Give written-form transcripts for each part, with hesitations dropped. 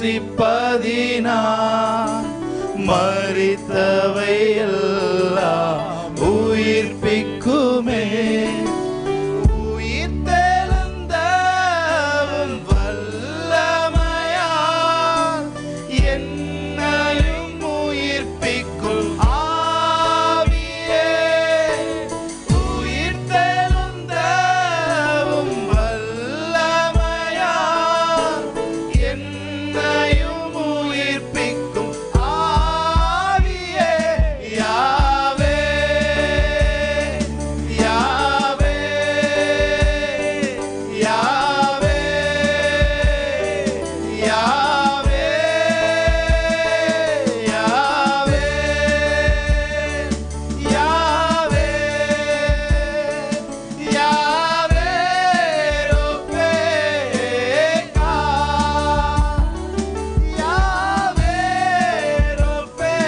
துதிப்பதினான் மரித்தவை எல்லாம் உயிர்ப்பிக்குமே. உயிர்த்தெழுந்தவும் வல்லமையால் என்னையும் உயிர்ப்பிக்கும் ஆவியே. உயிர்த்தெழுந்தவும் வல்லமையால் என்னையும் உயிர்ப்பிக்கும் ஆவியே. யாவே யாவே யாவே யாவே யாவே யாவே யாவே ரோபேகா யாவே ரோபேகா.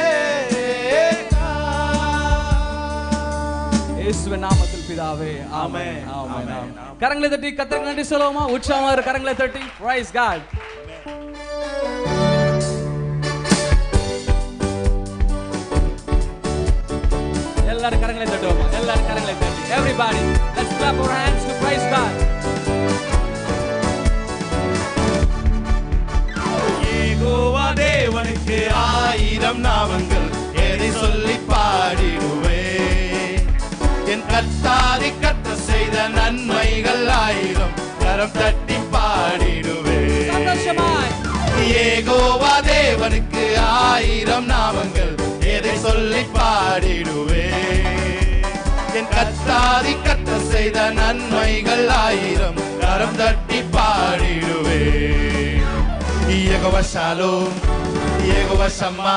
இயேசுவின் நாமத்தில் பிதாவே, ஆமென் ஆமென் ஆமென். கரங்களை தட்டி கர்த்தருக்கு நன்றி சொல்லுவோமா? உற்சாகமாக கரங்களை தட்டி பிரைஸ் காட். எல்லாரும் கரங்களை தட்டுவோமா? எல்லாரும் கரங்களை தட்டி everybody let's clap our hands to praise God. Jehovah தேவனுக்கு 1000 நாமங்கள் எதை சொல்லி பாடிடுவே. என் கர்த்தாதி கர்த்தர் செய்த நன்மைகள் 1000 கரம் தட்டி பாடிடுவே. சந்தோஷமாய் யெகோவா தேவனுக்கு 1000 நாமங்கள் எதை சொல்லி பாடிடுவே. என் கர்த்தாதி கர்த்தர் செய்த நன்மைகள் 1000 கரம் தட்டி பாடிடுவே. யெகோவா ஷாலோம், யெகோவா ஷம்மா,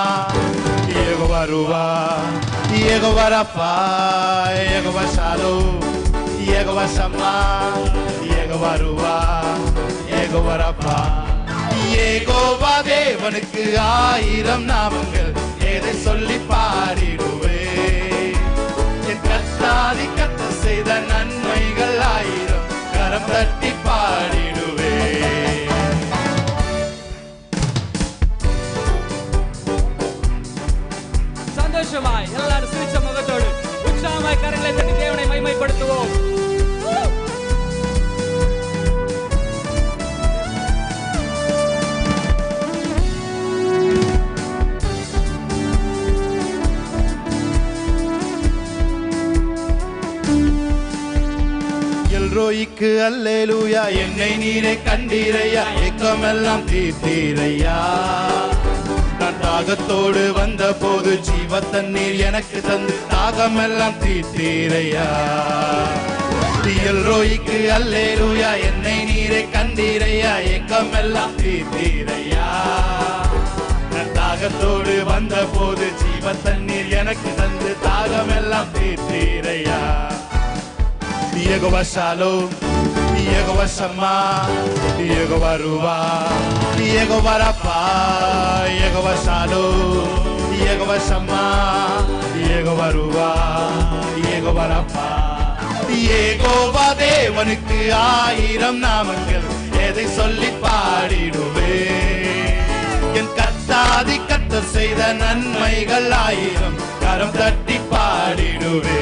யெகோவா ருவா, யெகோவா ரஃபா, யெகோவா ஷாலோம், யெகோவா ஷம்மா, யெகோவா ருவா, யெகோவா ரஃபா. யெகோவா தேவனுக்கு 1000 நாமங்கள் எதை சொல்லி பாடிடுவே. என் கர்த்தாதி கர்த்தர் செய்த நன்மைகள் 1000 கரம் தட்டி பாடிடுவே. சந்தோஷமாய் எல்லாரும் சிரிச்ச முகத்தோடு உற்சாகமாய் கரங்களை தட்டி தேவனை மகிமைப்படுத்துவோம். எல்ரோய்க்கு அல்லேலூயா, என்னை நீரை கண்டீரையா, ஏக்கமெல்லாம் தீர்த்தீரையா. நான் தாகத்தோடு வந்த போது ஜீவ தண்ணீர் எனக்கு தந்து தாகமெல்லாம் தீர்த்தீரையா. எல்ரோய்க்கு அல்லேலூயா, என்னை நீரை கண்டீரையா, ஏக்கமெல்லாம் தீர்த்தீரையா. நான் தாகத்தோடு வந்த போது ஜீவ தண்ணீர் எனக்கு தந்து தாகமெல்லாம் தீர்த்தீரையா. யெகோவா ஷாலோம், யெகோவா ஷம்மா, யெகோவா ருவா, யெகோவா ரஃபா, யெகோவா ஷாலோம், யெகோவா ஷம்மா, யெகோவா ருவா, யெகோவா ரஃபா. யெகோவா தேவனுக்கு 1000 நாமங்கள் எதை சொல்லி பாடிடுவே. என் கர்த்தாதி கர்த்தர் செய்த நன்மைகள் 1000 கரம் தட்டி பாடிடுவே.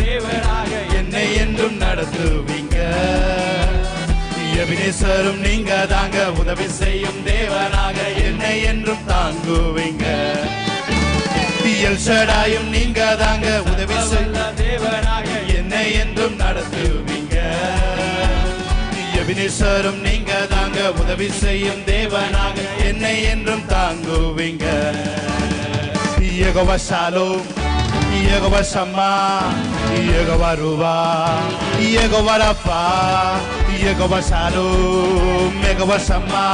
தேவனாக என்னை என்றும் நடத்துவீங்க. எபினேசரும் நீங்க தாங்க, உதவி செய்யும் தேவனாக என்னை என்றும் தாங்குவீங்க. எல்ஷடாயும் நீங்க தாங்க, உதவி செய்யும் தேவனாக என்னை என்றும் நடத்துவீங்க. எபினேசரும் நீங்க தாங்க, உதவி செய்யும் தேவனாக என்னை என்றும் தாங்குவீங்க. யெகோவா ஷாலோம், யெகோவா ஷம்மா, யெகோவா ருவா, யெகோவா ரஃபா, யெகோவா ஷாலோம், யெகோவா ஷம்மா,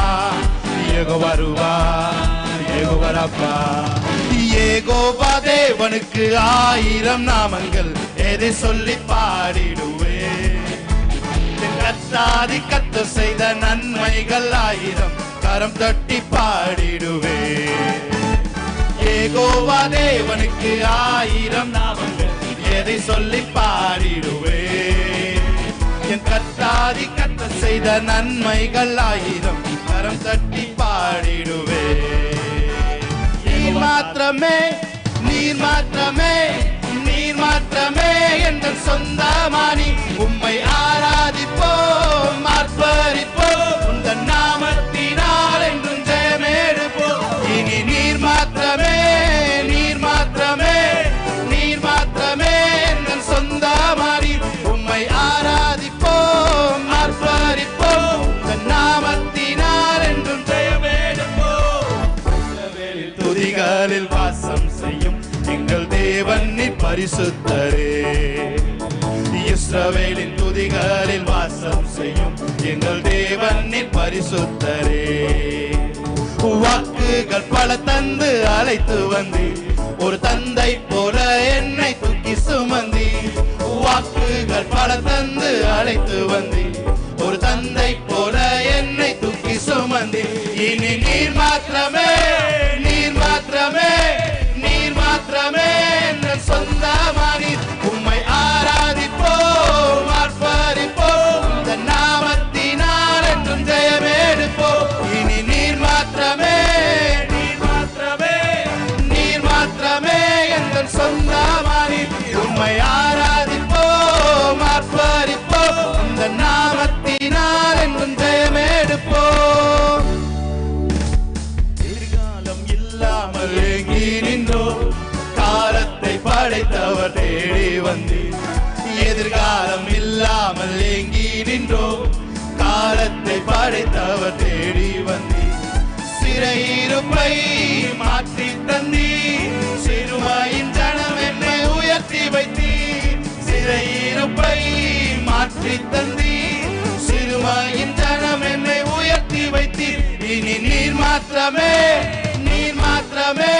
யெகோவா ருவா, யெகோவா ரஃபா. யெகோவா தேவனுக்கு 1000 நாமங்கள், எதை சொல்லி பாடிடுவேன். கர்த்தாதி கர்த்தர் செய்த நன்மைகள் 1000, கரம் தட்டி பாடிடுவேன். யெகோவா தேவனுக்கு 1000 நாமங்கள், எதை சொல்லி பாடிடுவேன். என் கர்த்தாதி கர்த்தர் செய்த நன்மைகள் 1000, கரம் தட்டி பாடிடுவேன். நீர் மாத்திரமே, நீர் மாத்திரமே, நீர் மாத்திரமே என்ற சொந்தமானி, உம்மை ஆராதிப்போம், ஆர்ப்பரிப்போம், உந்தன் நாமத்தினால் என்றும் ஜெயமெடுப்போம். இனி நீர் மாத்திரமே, நீர் மாத்திரமே, நீர் மாத்திரமே என்ற சொந்தமானி, உம்மை ஆராதிப்போம், ஆர்ப்பரிப்போம், உந்தன் நாமத்தினால் என்றும் ஜெயமெடுப்போம். துதிகளில் வாசம் செய்யும் எங்கள் தேவன் நீர் பரிசுத்தரே. இஸ்ரவேலின் துதிகளில் வாசம் செய்யும் எங்கள் தேவன் நீர் பரிசுத்தரே. வாக்குகள் பல தந்து அழைத்து வந்தி, ஒரு தந்தை போல என்னை தூக்கி சுமந்தி. வாக்குகள் பல தந்து அழைத்து வந்தி, ஒரு தந்தை போல என்னை தூக்கி சுமந்தி. இனி நீர் மாத்திரமே, நீர் மாத்திரமே, நீர் மாத்திரமே என்ற சொந்தமானி, உம்மை ஆராதிப்போம், ஆர்ப்பரிப்போம், இந்த நாமத்தினால் என்றும் ஜெயமெடுப்போம். இனி நீர் மாத்திரமே, நீர் மாத்திரமே, நீர் மாத்திரமே என்ற சொந்தமானி, உம்மை ஆராதிப்போம், ஆர்ப்பரிப்போம், இந்த நாமத்தினால் என்றும் ஜெயமெடுப்போம். எதிர்காலம் இல்லாமல் ஏங்கி நின்றோம், காலத்தை படைத்தவர் தேடி வந்தீர். எதிர்காலம் இல்லாமல் ஏங்கி நின்றோம், காலத்தை படைத்தவர் தேடி வந்தீர். சிறையிருப்பை மாற்றி தந்தீர், சிறுமையின் ஜனம் என்னை உயர்த்தி வைத்தீர். சிறையிருப்பை மாற்றி தந்தீர், சிறுமையின் ஜனம் என்னை உயர்த்தி வைத்தீர். இனி நீர் மாத்திரமே, நீர் மாத்திரமே,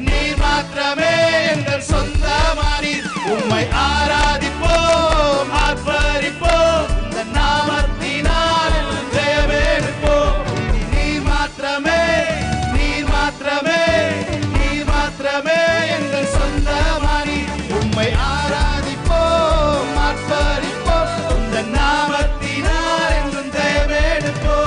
நீர் மாத்திரமே எங்கள் சொந்தமானி, உம்மை ஆராதிப்போம், ஆர்ப்பரிப்போம், இந்த நாமத்தினால் ஜெயமெடுப்போம். நீர் மாத்திரமே, நீர் மாத்திரமே, நீர் மாத்திரமே எங்கள் சொந்தமானி, உம்மை ஆராதிப்போம், ஆர்ப்பரிப்போம், இந்த நாமத்தினால் என்றும் ஜெயமெடுப்போம்.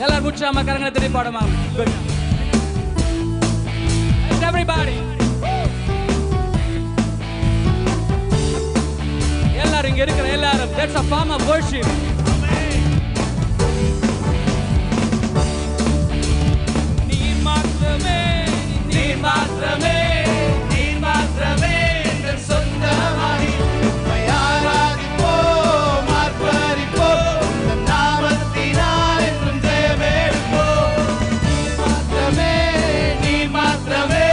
எல்லாரும் உற்சாகமா கரங்களை தட்டி பாடுமா. Good. Everybody. எல்லாரும் இங்க இருக்கிற எல்லாரும், that's a form of worship. நீர் மாத்திரமே, நீர் மாத்திரமே, நீர் மாத்திரமே எங்கள் சொந்தமானி, உம்மை ஆராதிப்போம், ஆர்ப்பரிப்போம், இந்த நாமத்தினால் என்றும் ஜெயமெடுப்போம். நீர் மாத்திரமே, நீர் மாத்திரமே,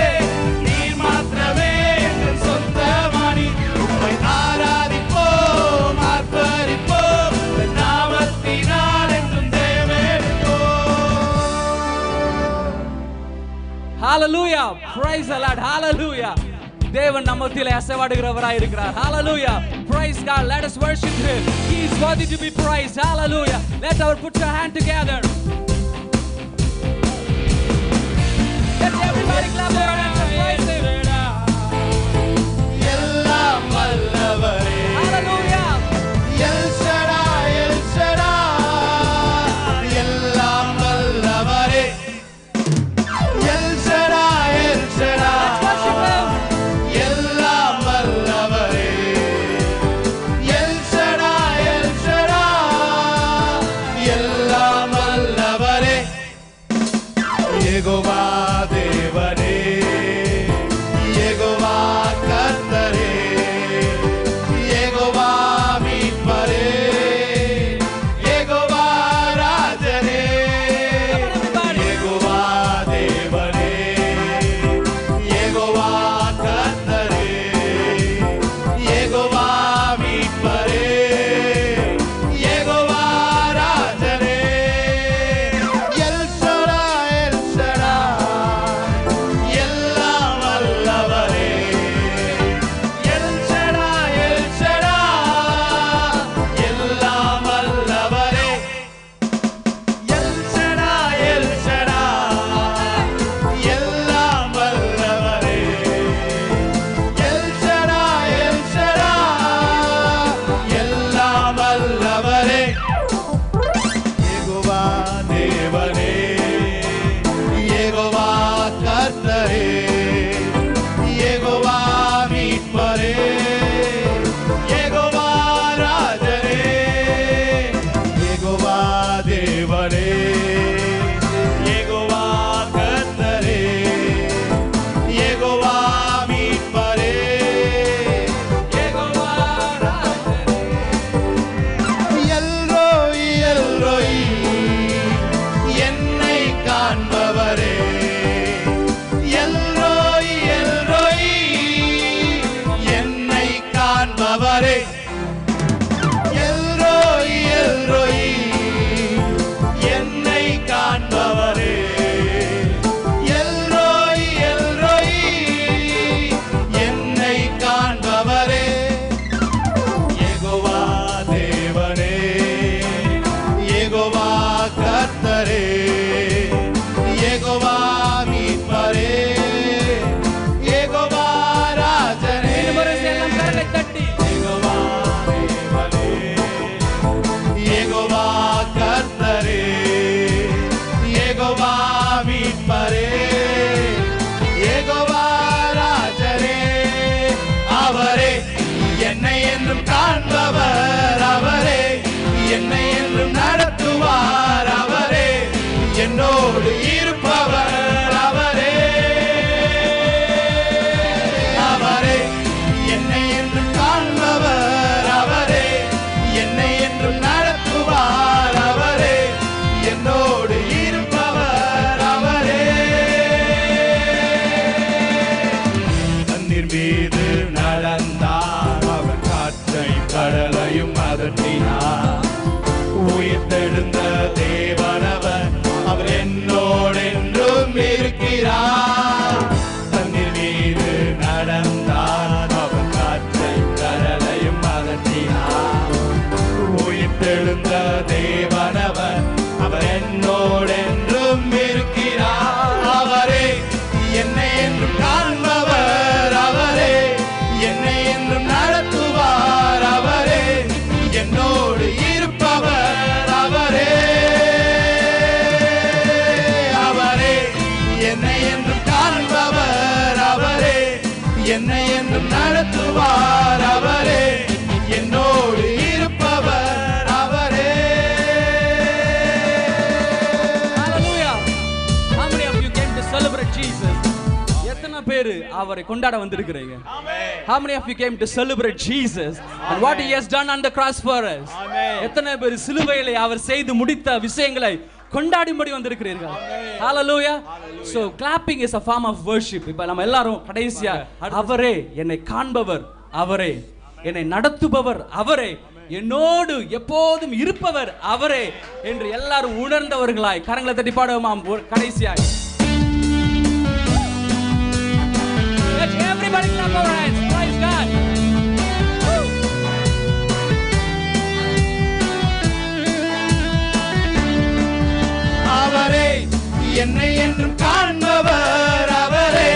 நீர் மாத்திரமே எங்கள் சொந்தமானி, உம்மை ஆராதிப்போம், ஆர்ப்பரிப்போம், இந்த நாமத்தினால் என்றும் ஜெயமெடுப்போம். Hallelujah. Praise the Lord. Hallelujah. தேவன் நம்ம மத்தியிலே அசைவாடுகிறவராய் இருக்கிறார். Hallelujah. Praise God. Let us worship him. He is worthy to be praised. Hallelujah. Let us put your hand together. Let everybody clap their hands and praise him. எல்லாம் வல்லவரே. Hallelujah. L Shaddai, L Shaddai, எல்லாம் வல்லவரே. L Shaddai, L Shaddai, Let's worship him. எல்லாம் வல்லவரே. L Shaddai, L Shaddai, எல்லாம் வல்லவரே. யெகோவா தேவனே, அவரே எல்ரோயி எல்ரோயி என்னை காண்பவரே எல்ரோயி எல்ரோயி என்னை காண்பவரே யெகோவா தேவனே யெகோவா கர்த்தரே யெகோவா மீட்பரே யெகோவா ராஜனே எல்லாம் கரங்களை தட்டி யெகோவா தேவனே யெகோவா கர்த்தரே யெகோவா மீட்பரே யெகோவா ராஜனே அவரே என்னை என்றும் காண்பவர் அவரே என்னை என்றும் நடத்துவார் அவரே என்னோடு இருப்பவர் அவரே அவரே என்னை என்றும் காண்பவர் அவரே என்னை என்றும் நடத்துவார் அவரே என்னோடு இருப்பவர் அவரே தண்ணீர் மீது நடந்தார் அவர் காற்றை கடலையும் அதட்டினார் உயிர்த்தெழுந்த தேவனவர் அவர் என்னோடென்றும் இருக்கிறார் தண்ணீர் மீது நடந்தார் அவர் காற்றை கடலையும் அதட்டினார் உயிர்த்தெழுந்த தேவனவர் அவர் என்னோடென்றும் இருக்கிறார் அவரே என்னை என்றும் காண்பவர் அவரே என்னை என்றும் நடத்துவார் அவரே என்னோடு இருப்பவர் அவரே அவரே என்னை என்றும் காண்பவர் அவரே என்னை என்றும் நடத்துவார் அவரே என்னோடு இருப்பவர் அவரே Hallelujah. How many of you came to celebrate Jesus? எத்தனை பேர் அவரை கொண்டாட வந்திருக்கிறீங்க? How many of you came to celebrate Jesus and what he has done on the cross for us? எத்தனை பேர் சிலுவையிலே அவர் செய்து முடித்த விஷயங்களை கொண்டாடும்படி வந்திருக்கிறீர்கள்? Hallelujah. So clapping is a form of worship. இப்ப நம்ம எல்லாரும் கடைசியா அவரே என்னை காண்பவர் அவரே என்னை நடத்துபவர் அவரே என்னோடு எப்போதும் இருப்பவர் அவரே என்று எல்லாரும் உணர்ந்தவர்களாய் கரங்களை தட்டி பாடுவோமாம் கடைசியாய். Let everybody clap our hands. Praise God. அவரே என்னை என்றும் காண்பவர் அவரே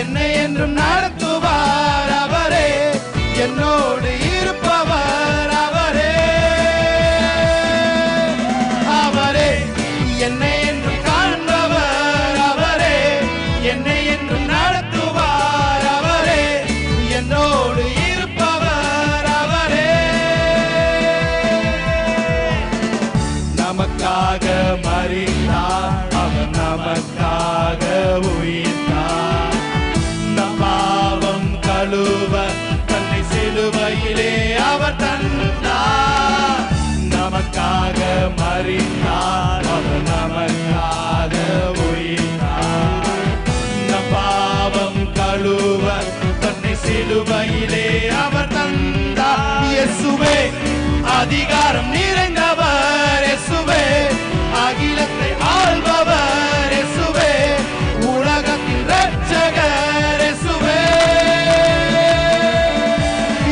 என்னை என்றும் நடத்துவார் அவரே என்னோடு இருப்பவர் அவரே அவரே என்னை என்றும் காண்பவர் அவரே என்னை என்றும் நடத்துவார் அவரே என்னோடு இருப்பவர் அவரே நமக்காக மரித்தார் அவர் நமக்காக உயிர்த்தார் நம் பாவம் கழுவ தன்னை சிலுவையிலே அவர் தந்தார் நமக்காக மரித்தார் அவர் நமக்காக உயிர்த்தார் நம் பாவம் கழுவ தன்னை சிலுவையிலே அவர் தந்தார் இயேசுவே அதிகாரம் நிறைந்தவர் இயேசுவே அகிலத்தை ஆள்பவர் இயேசுவே உலகத்தின் இரட்சகர் இயேசுவே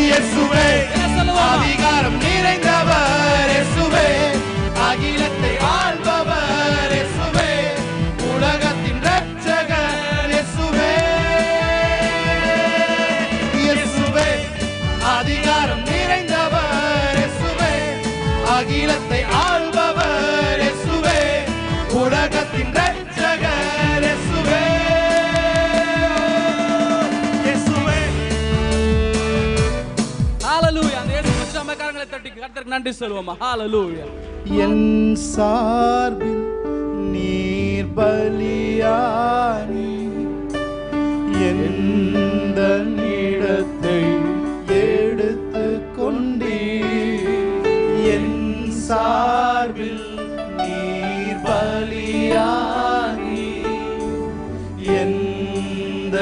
இயேசுவே அதிகாரம் நிறைந்தவர் இயேசுவே அகிலத்தை ஆள்பவர் இயேசுவே உலகத்தின் இரட்சகர் இயேசுவே இயேசுவே அதிகாரம் நிறைந்தவர் இயேசுவே அகிலத்தை ஆள்பவர் இயேசுவே உலகத்தின் இரட்சகர் இயேசுவே இயேசுவே Hallelujah. அந்த இயேசு கிறிஸ்து நம்ம கரங்களை தட்டி கர்த்தருக்கு நன்றி சொல்வோமா. Hallelujah. என் சார்பில் நீர் பலியானி எந்த இடத்தை எடுத்து கொண்டீர் என் சார்பில் நீர் பலியானி எந்த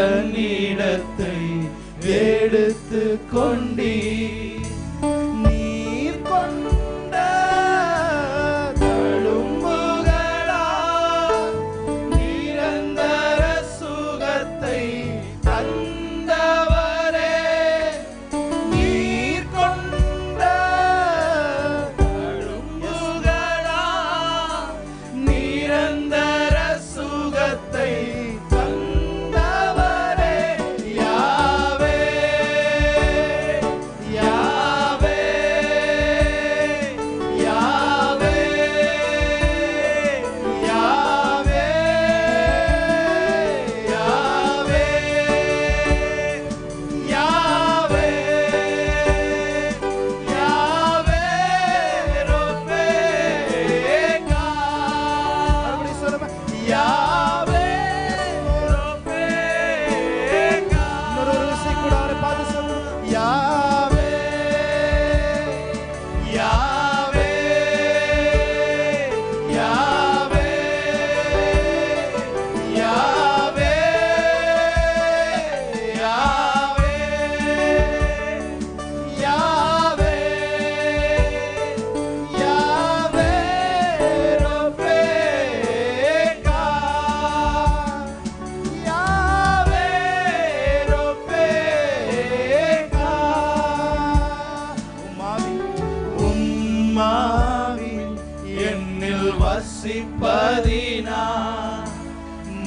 இடத்தை எடுத்து கொண்டீர். நீர் கொண்ட தழும்புகளால் நிரந்தர சுகத்தை தந்தவரே. நீர் கொண்ட தழும்புகளால் நிரந்தர சுகத்தை தந்தவரே. யாவே யாவே யாவே யாவே யாவே யாவே யாவே ரொபேகா. மறுபடியும் சொல்லுங்க. யாவே ரொபேகா. இன்னொரு விசை கூட அவரை பார்த்து சொல்லுங்க. யாவே யாவே யாவே யாவே யாவே யாவே யாவே ரொபேகா. யாவே ரொபேகா. உம்மாவி என்னில் வசிப்பதினால்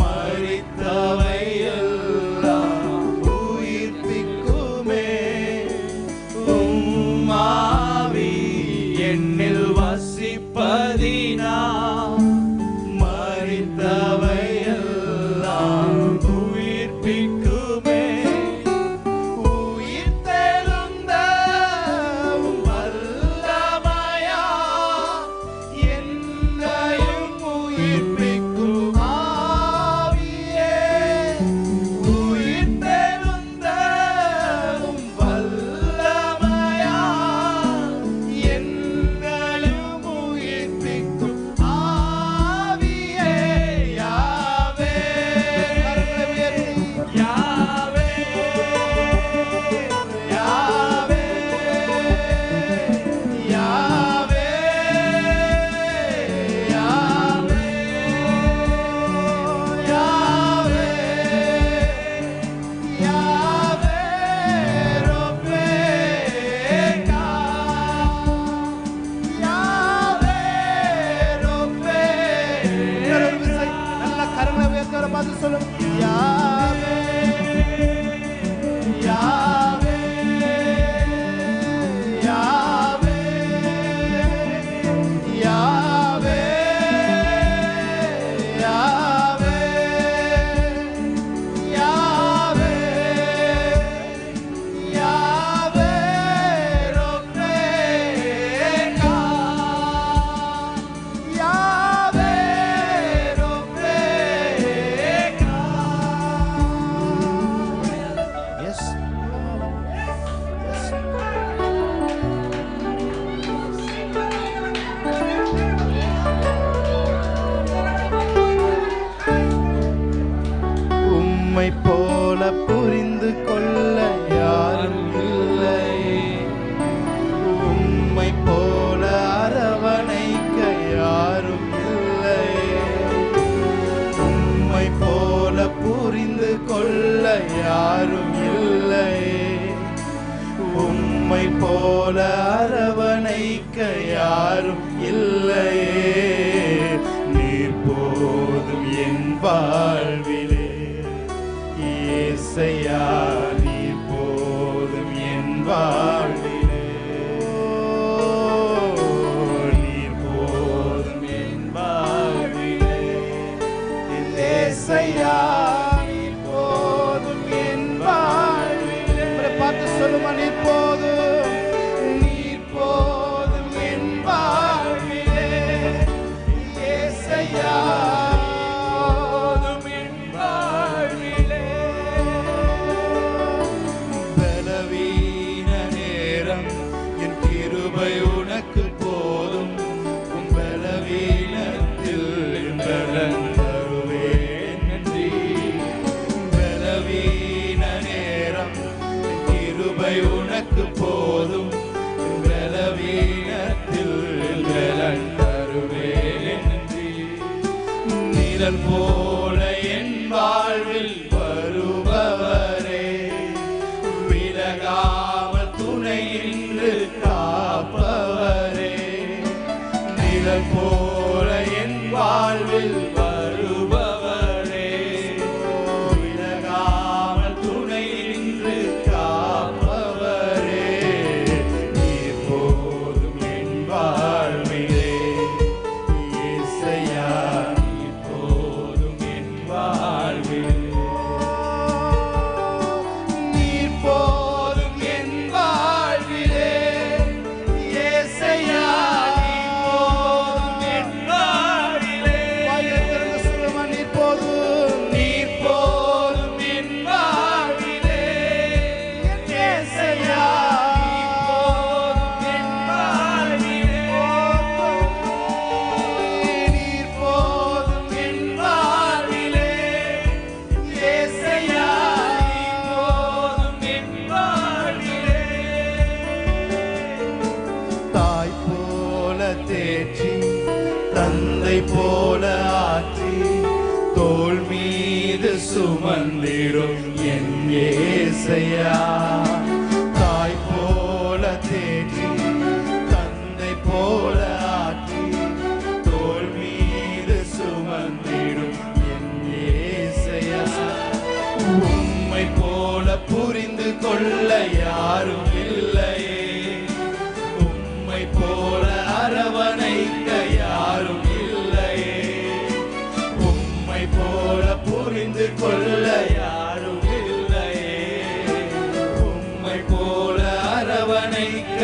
மரித்தவையெல்லாம் உயிர்ப்பிக்குமே. உம்மாவி என்னில் வசிப்பதினால் மரித்தவையெல்லாம் உயிர்ப்பிக்குமே. உயிர்த்தெழுந்த உம் வல்லமையா என்னையும் உயிர்ப்பிக்கும் ஆவியே. உயிர்த்தெழுந்த உம் வல்லமையா என்னையும் உயிர்ப்பிக்கும் ஆவியே. யாவே யாவே யாவே யாவே யாவே யாவே யாவே ரொபேகா. யாவே ரொபேகா. நல்ல கரங்களை உயர்த்தி அவரை பார்த்து சொல்லுங்க. யாவே யாவே யாவே யாவே யாவே யாவே யாவே ரொபேகா. யாவே ரொபேகா. Yes. Yes. உம்மை போல புரிந்து கொள்ள யாரும் இல்லை. உம்மை போல அரவணைக்க யாரும் இல்லை. உம்மை போல புரிந்து கொள்ள யாரும் இல்லை. உம்மை போல அரவணைக்க யாரும் இல்லையே. நீர் போதும் என் வாழ்விலே இயேசையா. நீர் போதும் என் வாழ்விலே. நீர் போதும் என் வாழ்விலே இயேசையா. நீர் போதும் என் வாழ்விலே. அவரை பார்த்து சொல்லுமா. நீர் போதும் நீர் போதும் என் வாழ்விலே இயேசையா. போதும் என் வாழ்விலே. உமக்கு போதும் பலவீனத்தில் பலன் தருவேன் நிழல் போல என் வாழ்வில் வருபவரே விலகாமல் துணை நின்று காப்பவரே நிழல் போல என் வாழ்வில் வருபவரே விலகாமல் துணை நின்று காப்பவரே நீர் போதும் என் வாழ்விலே இயேசையா நீர் போதும் என் வாழ்விலே நீர் போதும் என் வாழ்விலே இயேசையா நீர் போதும் என் வாழ்விலே வாயத்திறந்து சொல்லுமா நீர் போதும் என் வாழ்விலே இயேசையா நீர் போதும் என் வாழ்விலே நீர் போதும் என் வாழ்விலே இயேசையா நீர் போதும் என் வாழ்விலே தாய் போல தேற்றி தந்தை போல ஆற்றி தோள் மீது சுமந்திடும் என் இயேசையா தாய் போல தேற்றி தந்தை போல ஆற்றி தோள் மீது சுமந்திடும் என் இயேசையா உம்மை போல புரிந்து கொள்ள யாரும் இல்லையே உம்மை போல அரவணைக்க யாரும் இல்லையே உம்மை போல புரிந்து கொள்ள யாரும் இல்லையே உம்மை போல அரவணைக்க